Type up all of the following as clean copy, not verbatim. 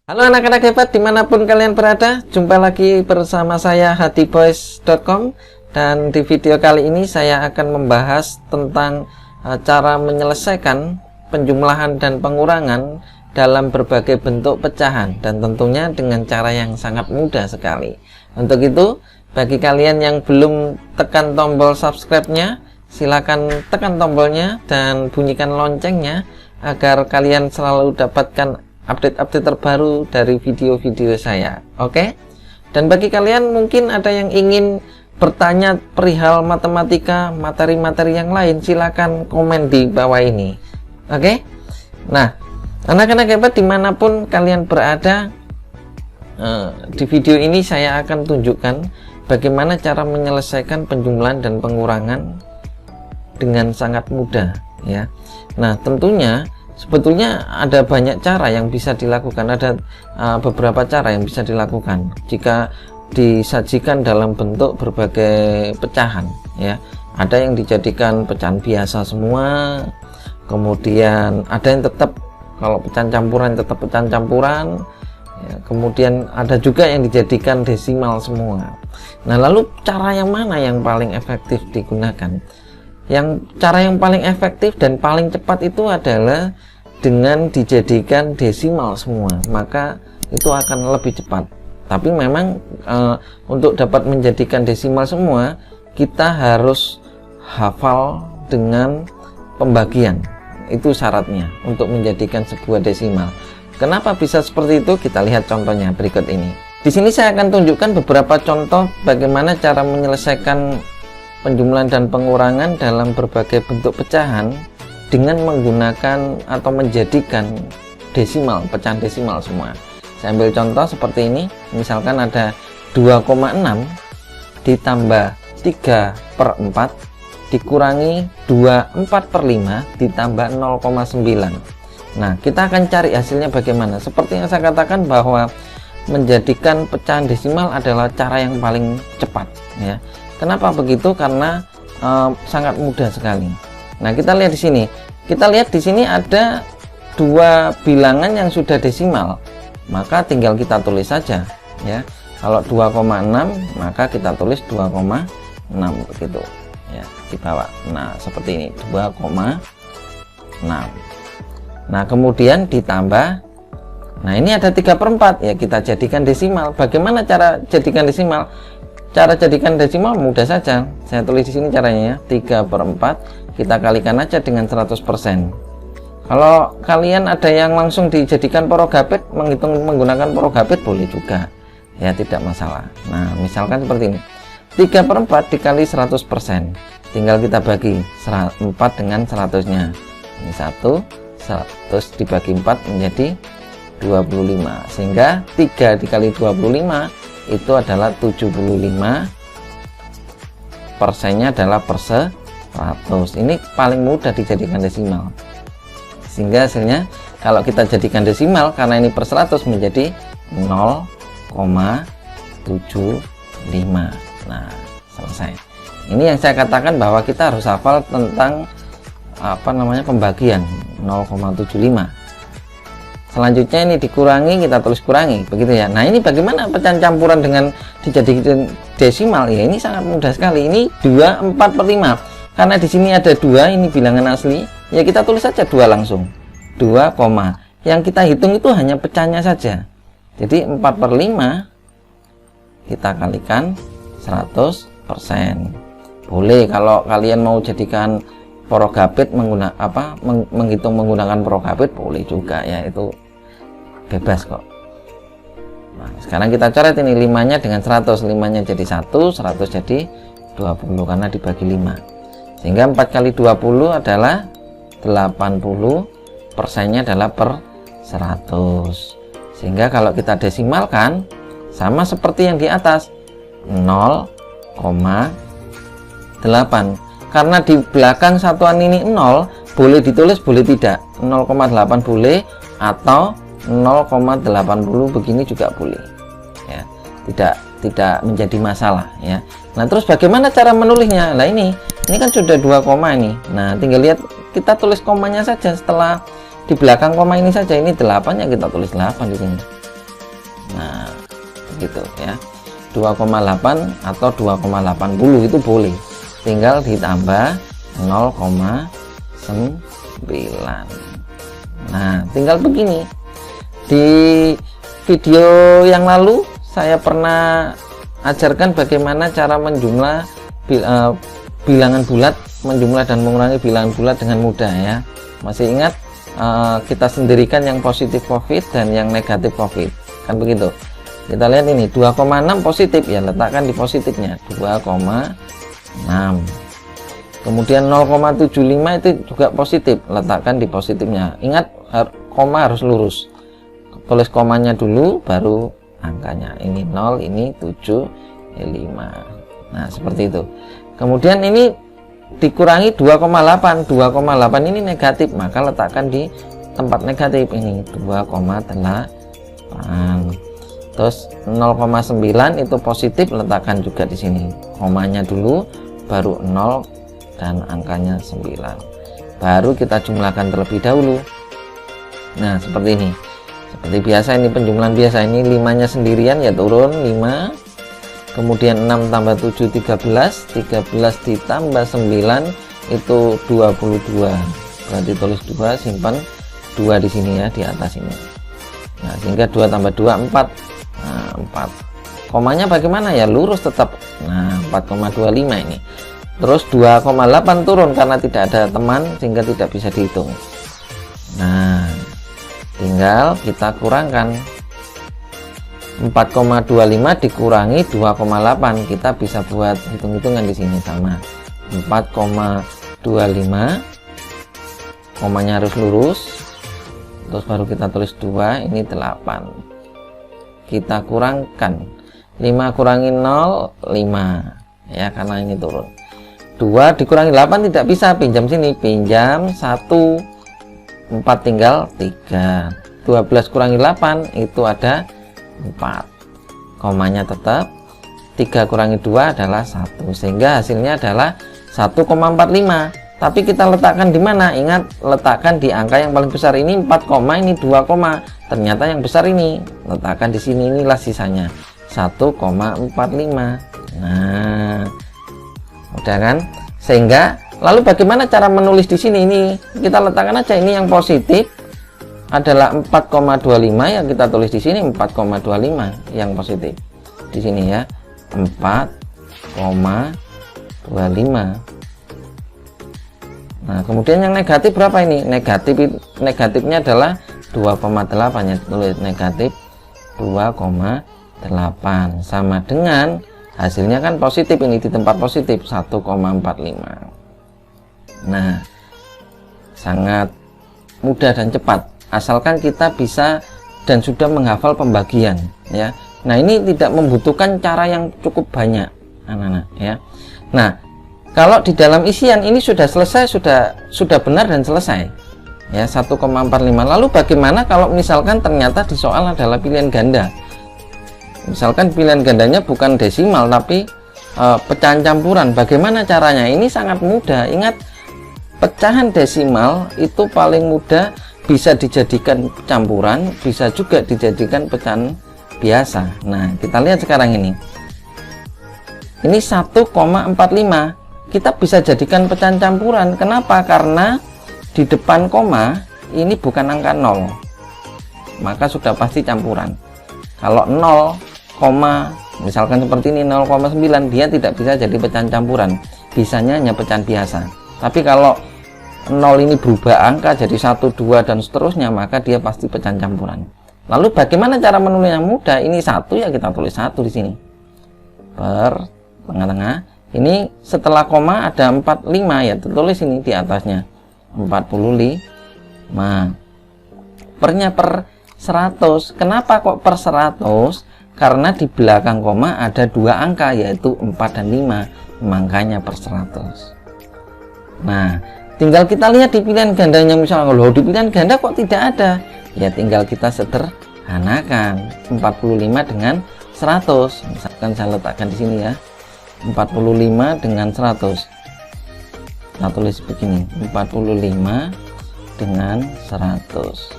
Halo anak-anak hebat dimanapun kalian berada, jumpa lagi bersama saya hatiboys.com. Dan di video kali ini saya akan membahas tentang cara menyelesaikan penjumlahan dan pengurangan dalam berbagai bentuk pecahan, dan tentunya dengan cara yang sangat mudah sekali. Untuk itu, bagi kalian yang belum tekan tombol subscribe-nya, silakan tekan tombolnya dan bunyikan loncengnya agar kalian selalu dapatkan update-update terbaru dari video-video saya. Oke? Dan bagi kalian mungkin ada yang ingin bertanya perihal matematika, materi-materi yang lain, silakan komen di bawah ini. Oke? Nah, anak-anak hebat dimanapun kalian berada, di video ini saya akan tunjukkan bagaimana cara menyelesaikan penjumlahan dan pengurangan dengan sangat mudah, ya. Nah, tentunya sebetulnya ada banyak cara yang bisa dilakukan, ada beberapa cara yang bisa dilakukan jika disajikan dalam bentuk berbagai pecahan, ya. Ada yang dijadikan pecahan biasa semua, kemudian ada yang tetap, kalau pecahan campuran tetap pecahan campuran, ya. Kemudian ada juga yang dijadikan desimal semua. Nah, lalu cara yang mana yang paling efektif digunakan? Cara yang paling efektif dan paling cepat itu adalah dengan dijadikan desimal semua, maka itu akan lebih cepat. Tapi memang untuk dapat menjadikan desimal semua, kita harus hafal dengan pembagian. Itu syaratnya untuk menjadikan sebuah desimal. Kenapa bisa seperti itu? Kita lihat contohnya berikut ini. Di sini saya akan tunjukkan beberapa contoh bagaimana cara menyelesaikan penjumlahan dan pengurangan dalam berbagai bentuk pecahan dengan menggunakan atau menjadikan desimal, pecahan desimal semua. Saya ambil contoh seperti ini. Misalkan ada 2,6 ditambah 3/4 dikurangi 24/5 ditambah 0,9. Nah, kita akan cari hasilnya bagaimana. Seperti yang saya katakan bahwa menjadikan pecahan desimal adalah cara yang paling cepat, ya. Kenapa begitu? Karena sangat mudah sekali. Nah, kita lihat di sini. Kita lihat di sini ada dua bilangan yang sudah desimal. Maka tinggal kita tulis saja, ya. Kalau 2,6 maka kita tulis 2,6 begitu, ya, di bawah. Nah, seperti ini, 2,6. Nah, kemudian ditambah. Nah, ini ada 3/4, ya, kita jadikan desimal. Bagaimana cara jadikan desimal? Cara jadikan desimal mudah saja. Saya tulis di sini caranya, ya. 3/4 kita kalikan aja dengan 100%. Kalau kalian ada yang langsung dijadikan porogapit, menghitung menggunakan porogapit boleh juga, ya, tidak masalah. Nah, misalkan seperti ini, 3/4 dikali 100%, tinggal kita bagi 4 dengan 100-nya. Ini 100 dibagi 4 menjadi 25, sehingga 3 dikali 25 itu adalah 75, persennya adalah per 100. Ini paling mudah dijadikan desimal, sehingga hasilnya kalau kita jadikan desimal, karena ini per 100 menjadi 0,75. Nah, selesai. Ini yang saya katakan bahwa kita harus hafal tentang pembagian 0,75. Selanjutnya ini dikurangi, kita tulis kurangi, begitu, ya. Nah, ini bagaimana pecahan campuran dengan dijadikan desimal? Ya, ini sangat mudah sekali. Ini 2/4/5. Karena di sini ada 2, ini bilangan asli, ya kita tulis saja 2 langsung. 2, yang kita hitung itu hanya pecahnya saja. Jadi 4/5 kita kalikan 100%. Boleh kalau kalian mau jadikan porogapit menghitung menggunakan porogapit boleh juga, ya, itu bebas kok. Nah, sekarang kita coret ini 5-nya dengan 100, 5-nya jadi 1, 100 jadi 20 karena dibagi 5, sehingga 4 kali 20 adalah 80, persennya adalah per 100, sehingga kalau kita desimalkan sama seperti yang di atas, 0,8. Karena di belakang satuan ini 0, boleh ditulis boleh tidak, 0,8 boleh, atau 0,80 begini juga boleh, ya, tidak menjadi masalah, ya. Nah, terus bagaimana cara menulisnya? Nah, ini kan sudah 2 koma ini. Nah, tinggal lihat, kita tulis komanya saja setelah di belakang koma ini saja. Ini 8, ya kita tulis 8 di sini. Nah, begitu ya. 2,8 atau 2,80 itu boleh, tinggal ditambah 0,9. Nah, tinggal begini. Di video yang lalu saya pernah ajarkan bagaimana cara menjumlah bilangan bulat, menjumlah dan mengurangi bilangan bulat dengan mudah ya. Masih ingat kita sendirikan yang positif COVID dan yang negatif COVID, kan begitu. Kita lihat ini 2,6 positif ya, letakkan di positifnya 2,6. Kemudian 0,75 itu juga positif, letakkan di positifnya. Ingat, koma harus lurus, tulis komanya dulu baru angkanya. Ini 0, ini 7, ini 5. Nah, seperti itu. Kemudian ini dikurangi 2,8. 2,8 ini negatif, maka letakkan di tempat negatif. Ini 2,8. Terus 0,9 itu positif, letakkan juga di sini. Komanya dulu baru 0 dan angkanya 9. Baru kita jumlahkan terlebih dahulu. Nah, seperti ini. Seperti biasa, ini penjumlahan biasa. Ini 5-nya sendirian ya, turun 5. Kemudian 6 tambah 7 13. 13 ditambah 9 itu 22. Berarti tulis 2, simpan 2 di sini ya, di atas ini. Nah, sehingga 2 tambah 2 4. Nah, 4. Komanya bagaimana ya? Lurus tetap. Nah, 4,25 ini. Terus 2,8 turun karena tidak ada teman sehingga tidak bisa dihitung. Nah, tinggal kita kurangkan. 4,25 dikurangi 2,8, kita bisa buat hitung-hitungan di sini sama. 4,25, komanya harus lurus. Terus baru kita tulis 2, ini 8. Kita kurangkan 5 kurangi 0 5 ya, karena ini turun. 2 dikurangi 8 tidak bisa, pinjam sini, pinjam 1, 4 tinggal 3. 12 kurangi 8 itu ada 4, komanya tetap. 3 kurangi 2 adalah 1, sehingga hasilnya adalah 1,45. Tapi kita letakkan di mana? Ingat, letakkan di angka yang paling besar. Ini 4, ini 2, ternyata yang besar ini, letakkan di sini. Inilah sisanya 1,45. Nah, udah kan? Sehingga lalu bagaimana cara menulis di sini? Ini kita letakkan aja, ini yang positif adalah 4,25 yang kita tulis di sini, 4,25 yang positif di sini ya, 4,25. Nah, kemudian yang negatif berapa ini? Negatifnya adalah 2,8 ya, tulis negatif 2,8 sama dengan hasilnya kan positif, ini di tempat positif 1,45. Nah, sangat mudah dan cepat asalkan kita bisa dan sudah menghafal pembagian ya. Nah, ini tidak membutuhkan cara yang cukup banyak anak-anak ya. Nah, kalau di dalam isian ini sudah selesai, sudah benar dan selesai ya, 1,45. Lalu bagaimana kalau misalkan ternyata di soal adalah pilihan ganda? Misalkan pilihan gandanya bukan desimal tapi pecahan campuran. Bagaimana caranya? Ini sangat mudah. Ingat, pecahan desimal itu paling mudah, bisa dijadikan campuran, bisa juga dijadikan pecahan biasa. Nah, kita lihat sekarang ini. Ini 1,45. Kita bisa jadikan pecahan campuran. Kenapa? Karena di depan koma ini bukan angka 0, maka sudah pasti campuran. Kalau 0, misalkan seperti ini 0,9, dia tidak bisa jadi pecahan campuran, bisanya hanya pecahan biasa. Tapi kalau 0 ini berubah angka jadi 1, 2 dan seterusnya, maka dia pasti pecahan campuran. Lalu bagaimana cara menulis yang mudah? Ini 1 ya, kita tulis 1 di sini per tengah-tengah. Ini setelah koma ada 45 ya, tulis ini di atasnya 45. Pernya per 100. Kenapa kok per 100? Karena di belakang koma ada 2 angka, yaitu 4 dan 5, makanya per 100. Nah, tinggal kita lihat di pilihan gandanya. Misalnya, loh, di pilihan ganda kok tidak ada? Ya, tinggal kita sederhanakan 45 dengan 100. Misalkan saya letakkan di sini ya, 45 dengan 100. Nah, tulis begini, 45 dengan 100.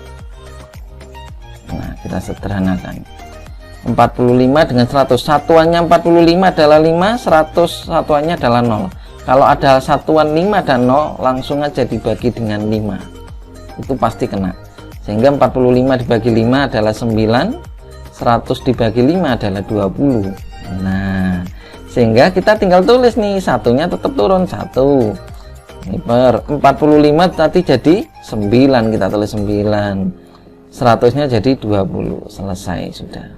Nah, kita sederhanakan. 45 dengan 100. Satuannya 45 adalah 5, 100 satuannya adalah 0. Kalau ada satuan 5 dan 0, langsung aja dibagi dengan 5. Itu pasti kena. Sehingga 45 dibagi 5 adalah 9, 100 dibagi 5 adalah 20. Nah, sehingga kita tinggal tulis nih, satunya tetap turun 1. Ini per 45 tadi jadi 9, kita tulis 9. 100-nya jadi 20. Selesai sudah.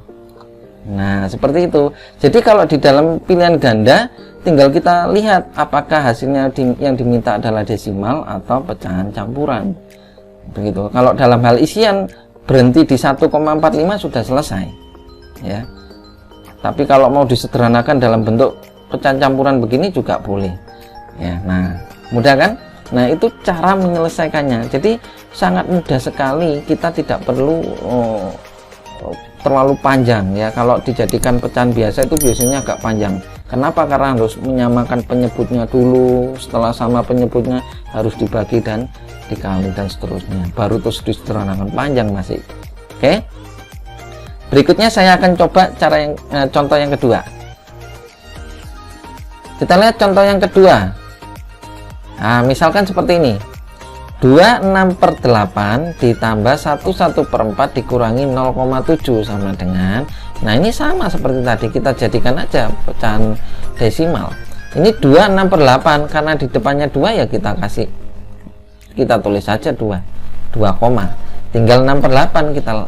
Nah, seperti itu. Jadi kalau di dalam pilihan ganda, tinggal kita lihat apakah hasilnya yang diminta adalah desimal atau pecahan campuran. Begitu. Kalau dalam hal isian berhenti di 1,45 sudah selesai. Ya. Tapi kalau mau disederhanakan dalam bentuk pecahan campuran begini juga boleh. Ya, nah, mudah kan? Nah, itu cara menyelesaikannya. Jadi sangat mudah sekali, kita tidak perlu terlalu panjang ya. Kalau dijadikan pecahan biasa itu biasanya agak panjang. Kenapa? Karena harus menyamakan penyebutnya dulu, setelah sama penyebutnya harus dibagi dan dikali dan seterusnya, baru terus disederhanakan, panjang masih. Oke, berikutnya saya akan coba cara contoh yang kedua. Kita lihat contoh yang kedua. Nah, misalkan seperti ini, 26/8 ditambah 1/4 dikurangi 0,7 sama dengan, nah ini sama seperti tadi, kita jadikan aja pecahan desimal. Ini 26/8, karena di depannya 2 ya kita tulis saja 2 koma, tinggal 6/8 kita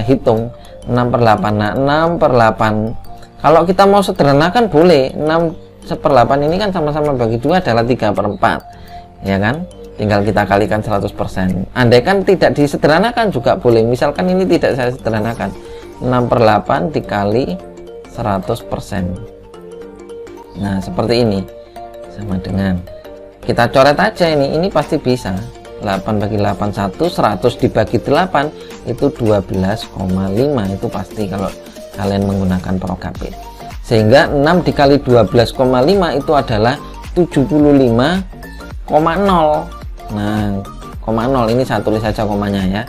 hitung 6/8. Nah, 6/8 kalau kita mau sederhanakan boleh, 6/8 ini kan sama-sama bagi 2 adalah 3/4 ya kan, tinggal kita kalikan 100%. Andai kan tidak disederhanakan juga boleh, misalkan ini tidak saya sederhanakan, 6/8 dikali 100%. Nah, seperti ini, sama dengan kita coret aja ini pasti bisa. 8 bagi 8 1, 100 dibagi 8 itu 12,5, itu pasti kalau kalian menggunakan prokapit. Sehingga 6 dikali 12,5 itu adalah 75,0. Nah, 0 ini saya tulis saja komanya ya,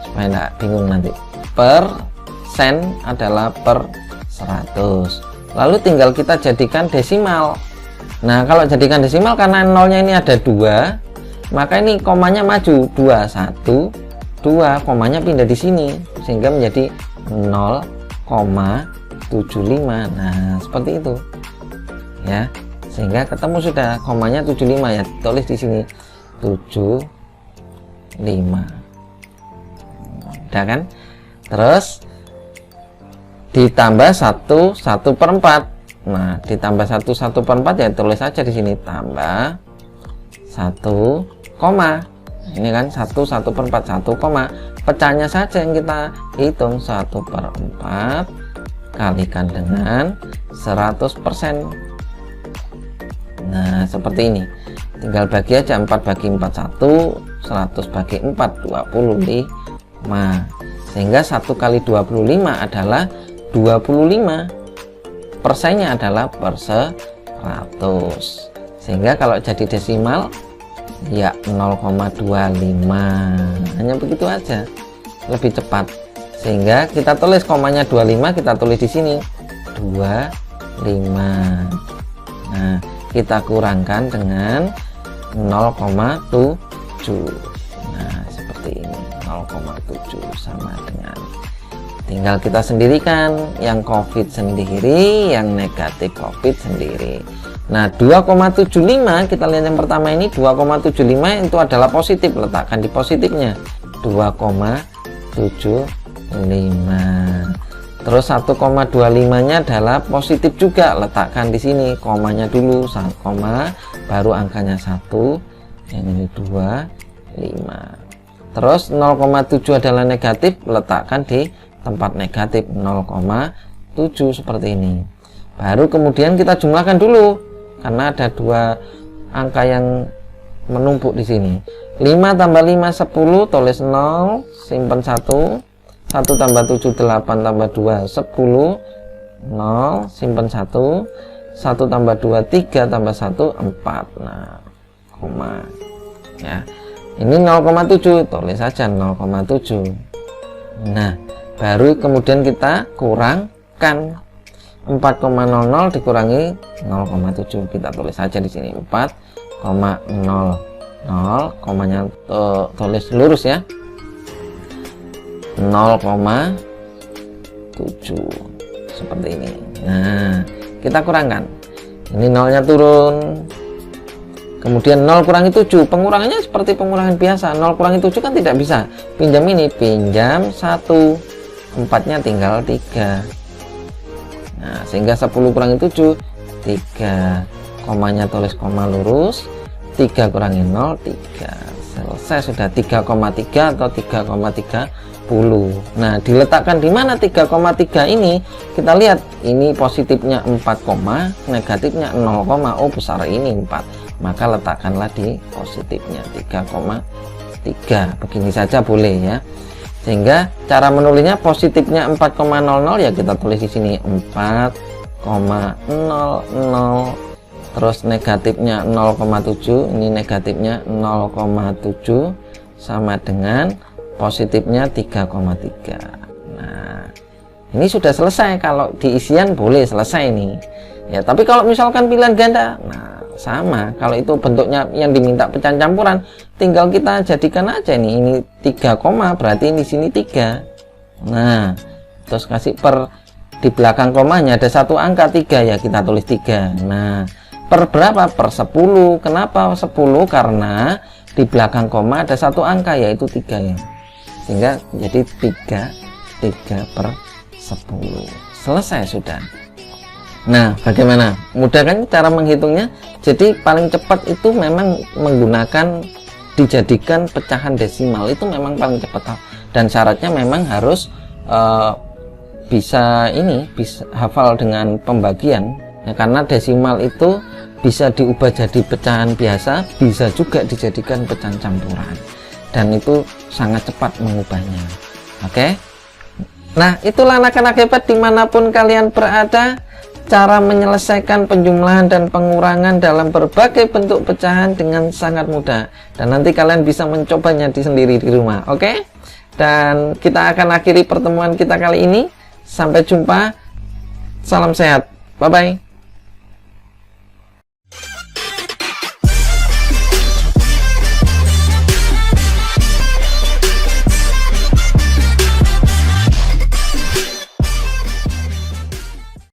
supaya tidak bingung nanti. Persen adalah per 100. Lalu tinggal kita jadikan desimal. Nah, kalau jadikan desimal, karena nolnya ini ada 2, maka ini komanya maju 21, 2 komanya pindah di sini sehingga menjadi 0,75. Nah, seperti itu ya, sehingga ketemu sudah komanya 75 ya, tulis di sini 75. Udah kan? Terus ditambah 1/4. Nah, ditambah 1/4 ya tulis saja di sini tambah 1 koma. Ini kan 1/4 1 koma. Pecahnya saja yang kita hitung, 1/4 kalikan dengan 100%. Nah, seperti ini. Tinggal bagi aja, 4 bagi 4 1, 100 bagi 4 25. Sehingga 1 kali 25 adalah 25. Persennya adalah per 100. Sehingga kalau jadi desimal ya 0,25. Hanya begitu aja, lebih cepat. Sehingga kita tulis komanya 25, kita tulis di sini 25. Nah, kita kurangkan dengan 0,7. Nah, seperti ini, 0,7 sama dengan, tinggal kita sendirikan, yang COVID sendiri, yang negatif COVID sendiri. Nah, 2,75 kita lihat yang pertama ini, 2,75 itu adalah positif, letakkan di positifnya 2,75. Terus 1,25 nya adalah positif juga, letakkan di sini komanya dulu, 1, baru angkanya 1, yang ini 25. Terus 0,7 adalah negatif, letakkan di tempat negatif 0,7 seperti ini. Baru kemudian kita jumlahkan dulu, karena ada 2 angka yang menumpuk di sini. 5 tambah 5 10, tulis 0, simpan 1. 1 tambah 7 8 tambah 2 10, 0, simpan 1. 1 tambah 2 3 tambah 1 4. Nah, koma ya. Ini 0,7, tulis saja 0,7. Nah, baru kemudian kita kurangkan. 4,00 dikurangi 0,7, kita tulis saja di sini 4,00, komanya tulis lurus ya, 0,7 seperti ini. Nah, kita kurangkan, ini nolnya turun, kemudian 0 kurangi 7, pengurangannya seperti pengurangan biasa. 0 kurangi 7 kan tidak bisa, pinjam ini, pinjam 1, 4 nya tinggal 3. Nah, sehingga 10 kurangi 7, 3, komanya tulis koma lurus, 3 kurangi 0, 3. Selesai sudah, 3,3 atau 3,30. Nah, diletakkan di mana 3,3 ini? Kita lihat, ini positifnya 4, negatifnya 0, oh besar ini 4. Maka letakkanlah di positifnya 3,3. Begini saja boleh ya. Sehingga cara menulisnya positifnya 4,00 ya kita tulis di sini 4,00, terus negatifnya 0,7, ini negatifnya 0,7 sama dengan positifnya 3,3. Nah, ini sudah selesai. Kalau di isian boleh selesai nih ya, tapi kalau misalkan pilihan ganda, nah sama, kalau itu bentuknya yang diminta pecahan campuran, tinggal kita jadikan aja nih, ini 3, berarti di sini 3. Nah, terus kasih per, di belakang komanya ada satu angka 3 ya, kita tulis 3. Nah, per berapa? Per 10. Kenapa 10? Karena di belakang koma ada satu angka yaitu 3 ya, sehingga jadi 3 per 10. Selesai sudah. Nah, bagaimana? Mudah kan cara menghitungnya? Jadi paling cepat itu memang menggunakan, dijadikan pecahan desimal, itu memang paling cepat, dan syaratnya memang harus bisa hafal dengan pembagian ya, karena desimal itu bisa diubah jadi pecahan biasa, bisa juga dijadikan pecahan campuran, dan itu sangat cepat mengubahnya. Oke? Nah, itulah anak-anak hebat dimanapun kalian berada, cara menyelesaikan penjumlahan dan pengurangan dalam berbagai bentuk pecahan dengan sangat mudah, dan nanti kalian bisa mencobanya sendiri di rumah. Oke? Dan kita akan akhiri pertemuan kita kali ini. Sampai jumpa, salam sehat, bye bye.